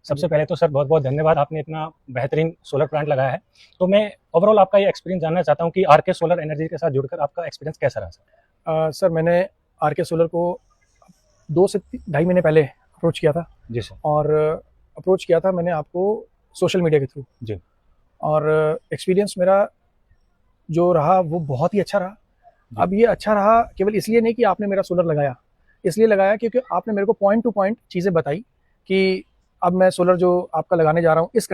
सबसे पहले तो सर बहुत बहुत धन्यवाद, आपने इतना बेहतरीन सोलर प्लांट लगाया है। तो मैं ओवरऑल आपका ये एक्सपीरियंस जानना चाहता हूँ कि आरके सोलर एनर्जी के साथ जुड़कर आपका एक्सपीरियंस कैसा रहा सर? सर मैंने आरके सोलर को 2 से ढाई महीने पहले अप्रोच किया था। जी सर। और अप्रोच किया था मैंने आपको सोशल मीडिया के थ्रू जी। और एक्सपीरियंस मेरा जो रहा वो बहुत ही अच्छा रहा। अब ये अच्छा रहा केवल इसलिए नहीं कि आपने मेरा सोलर लगाया, इसलिए लगाया क्योंकि आपने मेरे को पॉइंट टू पॉइंट चीज़ें बताई कि अब मैं सोलर जो आपका लगाने जा रहा हूँ इस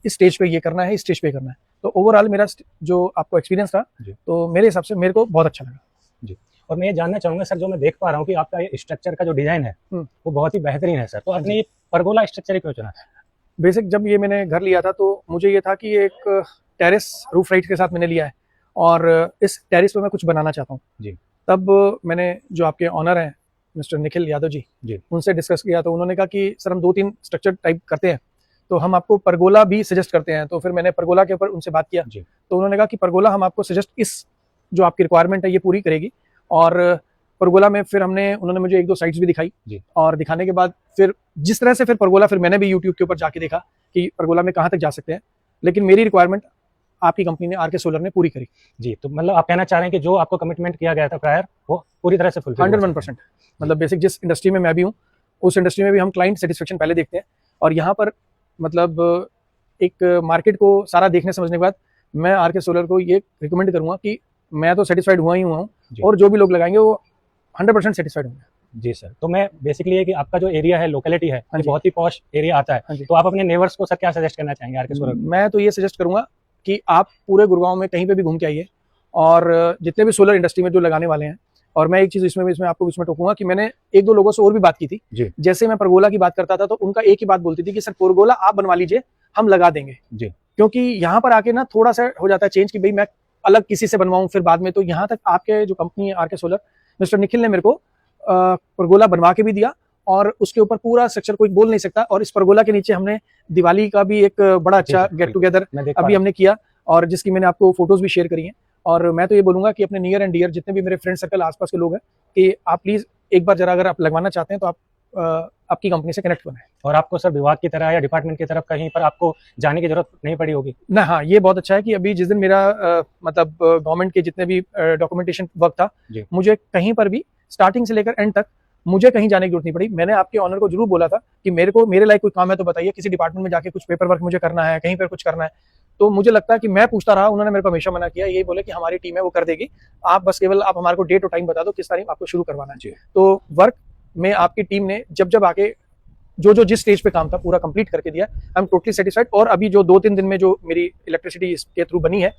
स्टेज पे ये करना है, इस स्टेज पे करना है। तो ओवरऑल मेरा जो आपको एक्सपीरियंस रहा तो मेरे हिसाब से मेरे को बहुत अच्छा लगा। जी। और मैं ये जानना चाहूंगा सर, जो मैं देख पा रहा हूँ कि आपका ये स्ट्रक्चर का जो डिजाइन है वो बहुत ही बेहतरीन है सर, तो आपने ये परगोला स्ट्रक्चर क्यों चुना? बेसिक जब ये मैंने घर लिया था तो मुझे ये था कि एक टेरेस रूफ राइट के साथ मैंने लिया है और इस टेरेस पे मैं कुछ बनाना चाहता हूँ जी। तब मैंने जो आपके ऑनर हैं मिस्टर निखिल यादव जी उनसे डिस्कस किया तो उन्होंने कहा कि सर हम 2-3 स्ट्रक्चर टाइप करते हैं तो हम आपको परगोला भी सजेस्ट करते हैं। तो फिर मैंने परगोला के ऊपर उनसे बात किया तो उन्होंने कहा कि परगोला हम आपको सजेस्ट इस जो आपकी रिक्वायरमेंट है ये पूरी करेगी। और परगोला में फिर उन्होंने मुझे 1-2 साइट्स भी दिखाई और दिखाने के बाद फिर जिस तरह से फिर परगोला फिर मैंने भी यूट्यूब के ऊपर जाके देखा कि परगोला में कहाँ तक जा सकते हैं, लेकिन मेरी रिक्वायरमेंट आपकी कंपनी ने आरके सोलर ने पूरी करी जी। तो मतलब आप कहना चाह रहे हैं कि जो आपको कमिटमेंट किया गया था प्रायर वो पूरी तरह से फुलफिल 101%। मतलब बेसिक जिस इंडस्ट्री में मैं भी हूँ उस इंडस्ट्री में भी हम क्लाइंट सेटिस्फेक्शन पहले देखते हैं और यहाँ पर मतलब एक मार्केट को सारा देखने समझने के बाद मैं आरके सोलर को ये रिकमेंड करूंगा कि मैं तो सेटिस्फाइड हुआ हूँ और जो भी लोग लगाएंगे वो 100% सेटिस्फाइड होंगे। जी सर। तो मैं बेसिकली है कि आपका जो एरिया है, लोकेलिटी है, बहुत ही पॉश एरिया आता है, तो आप अपने नेबर्स को सर क्या सजेस्ट करना चाहेंगे आरके सोलर? मैं तो ये सजेस्ट करूंगा कि आप पूरे गुड़गांव में कहीं पे भी घूम के आइए और जितने भी सोलर इंडस्ट्री में जो लगाने वाले हैं, और मैं एक चीज इसमें आपको इसमें टोकूंगा कि मैंने 1-2 लोगों से और भी बात की थी। जैसे मैं परगोला की बात करता था तो उनका एक ही बात बोलती थी कि सर परगोला आप बनवा लीजिए, हम लगा देंगे जी। क्योंकि यहाँ पर आके ना थोड़ा सा हो जाता है चेंज कि भाई मैं अलग किसी से बनवाऊं फिर बाद में। तो यहाँ तक आपके जो कंपनी है आरके सोलर, मिस्टर निखिल ने मेरे को परगोला बनवा के भी दिया और उसके ऊपर पूरा स्ट्रक्चर कोई बोल नहीं सकता। और इस परगोला के नीचे हमने दिवाली का भी एक बड़ा अच्छा गेट टुगेदर अभी हमने किया और जिसकी मैंने आपको फोटोज भी शेयर करी हैं। और मैं तो ये बोलूंगा कि अपने नियर एंड डियर जितने भी मेरे फ्रेंड सर्कल आसपास के लोग हैं कि आप प्लीज एक बार जरा अगर आप लगवाना चाहते हैं तो आप आपकी कंपनी से कनेक्ट बनाएं। और आपको सर विभाग की तरह या डिपार्टमेंट की तरफ कहीं पर आपको जाने की जरूरत नहीं पड़ी होगी ना? हाँ, ये बहुत अच्छा है कि अभी जिस दिन मेरा मतलब गवर्नमेंट के जितने भी डॉक्यूमेंटेशन वर्क था मुझे कहीं पर भी स्टार्टिंग से लेकर एंड तक मुझे कहीं जाने की जरूरत नहीं पड़ी। मैंने आपके ऑनर को जरूर बोला था कि मेरे लायक कोई काम है तो बताइए, किसी डिपार्टमेंट में जाके कुछ पेपर वर्क मुझे करना है, कहीं पर कुछ करना है। तो मुझे लगता है कि मैं पूछता रहा, उन्होंने मेरे को हमेशा मना किया, यही बोले कि हमारी टीम है वो कर देगी, आप बस केवल आप हमारे को डेट और टाइम बता दो किस तारीख आपको शुरू करवाना है। तो वर्क में आपकी टीम ने जब आके जो जिस स्टेज पे काम था पूरा कंप्लीट करके दिया। I am totally satisfied. और अभी जो 2-3 दिन में जो मेरी इलेक्ट्रिसिटी इसके थ्रू बनी है,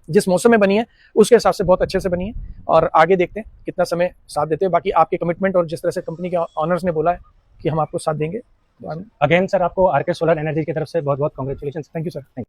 जिस मौसम में बनी है उसके हिसाब से बहुत अच्छे से बनी है और आगे देखते हैं कितना समय साथ देते हैं। बाकी आपके कमिटमेंट और जिस तरह से कंपनी के ऑनर्स ने बोला है कि हम आपको साथ देंगे। अगेन सर आपको आरके सोलर एनर्जी की तरफ से बहुत बहुत कांग्रेचुलेशन। Thank you sir.